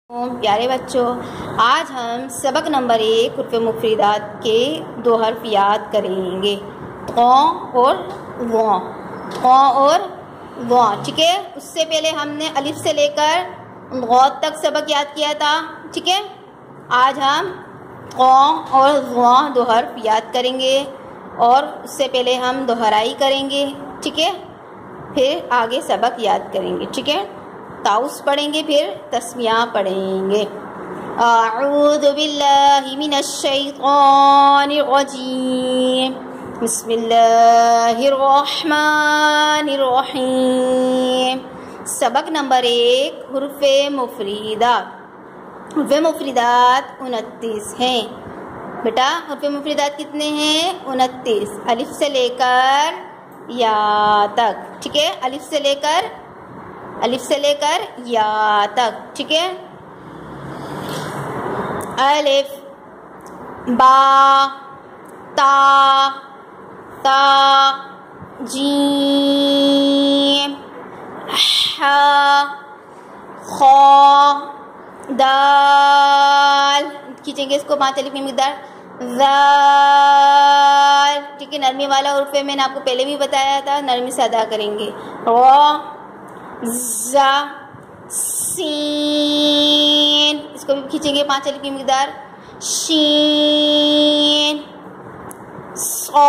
پیارے بچوں، آج ہم سبق نمبر 1 حروف مفردات کے 2 حرف یاد کریں گے، قاف اور واو۔ قاف اور واو، ٹھیک ہے۔ اس سے پہلے ہم نے الف سے لے کر غ تک سبق یاد کیا تھا، ٹھیک ہے۔ آج ہم قاف اور واو 2 حرف یاد کریں گے اور اس سے پہلے ہم دہرائی کریں گے، ٹھیک ہے۔ پھر آگے سبق یاد کریں گے، ٹھیک ہے۔ تعوذ پڑھیں گے، پھر تسمیہ پڑھیں گے۔ اعوذ باللہ من الشیطان الرجیم، بسم اللہ الرحمن الرحیم۔ سبق نمبر 1 حروف مفردات۔ حروف مفردات 29 ہیں بیٹا۔ حروف مفردات کتنے ہیں؟ 29، الف سے لے کر یا تک، ٹھیک ہے۔ الف سے لے کر یا تک، ٹھیک ہے۔ الف، با، تا، جیم، ح، خ، دال، کھینچیں گے اس کو 5 الف کی مقدار، ذال، ٹھیک ہے۔ نرمی والا حرف میں نے آپ کو پہلے بھی بتایا تھا، نرمی سے ادا کریں گے۔ زا، سین، اس کو بھی کھینچیں گے 5 الف کی مقدار، شین، صاد،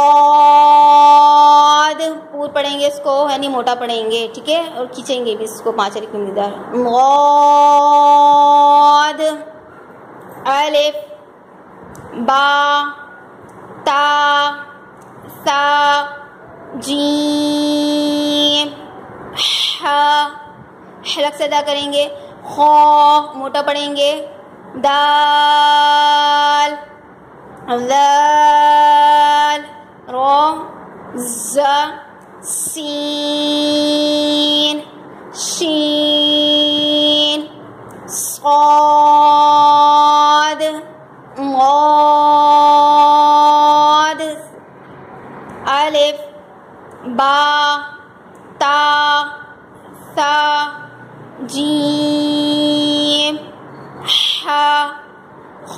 پور پڑھیں گے اس کو، یعنی موٹا پڑھیں گے، ٹھیک ہے، اور کھینچیں گے بھی اس کو 5 الف کی مقدار، غاد، الف، با، تا، ثا، جیم، حلق سے ادا کریں گے، خا، موٹا پڑھیں گے، دال، ذال، را، زا، سین، شین، صاد، غاد، الف، با، تا، ثا، جیم، ح، خ،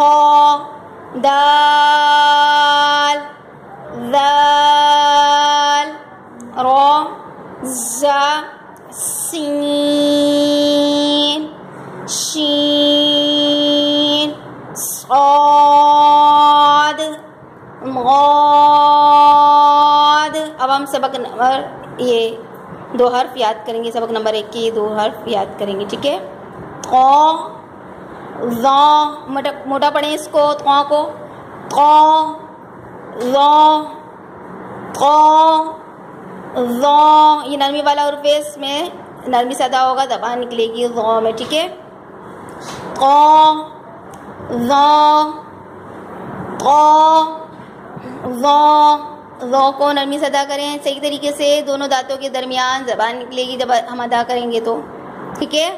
دال، ذال، را، زا، سین، شین، صاد، غاد۔ اب ہم سبق نمبر 2 حرف یاد کریں گے، سبق نمبر 1 کے 2 حرف یاد کریں گے، ٹھیک ہے۔ قا، ذا، موٹا پڑھیں اس کو، قا کو، قا، ذا، قا، ذا، یہ نرمی والا حرف ہے، اس میں نرمی سے ادا ہوگا، زبان نکلے گی ذا میں، ٹھیک ہے۔ قا، ذا، قا، ذا، ذا کو نرمی سے ادا کریں صحیح طریقے سے، دونوں دانتوں کے درمیان زبان نکلے گی جب ہم ادا کریں گے تو، ٹھیک ہے۔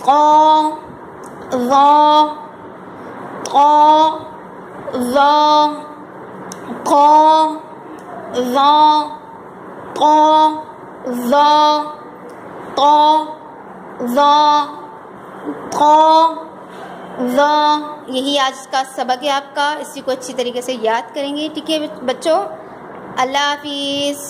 قا، ذا، قا، ذا، قا، ذا، قا، ذا، قا، ذا، قا، ذا۔ یہی آج کا سبق ہے آپ کا، اسی کو اچھی طریقے سے یاد کریں گے، ٹھیک ہے بچوں۔ اللہ حافظ۔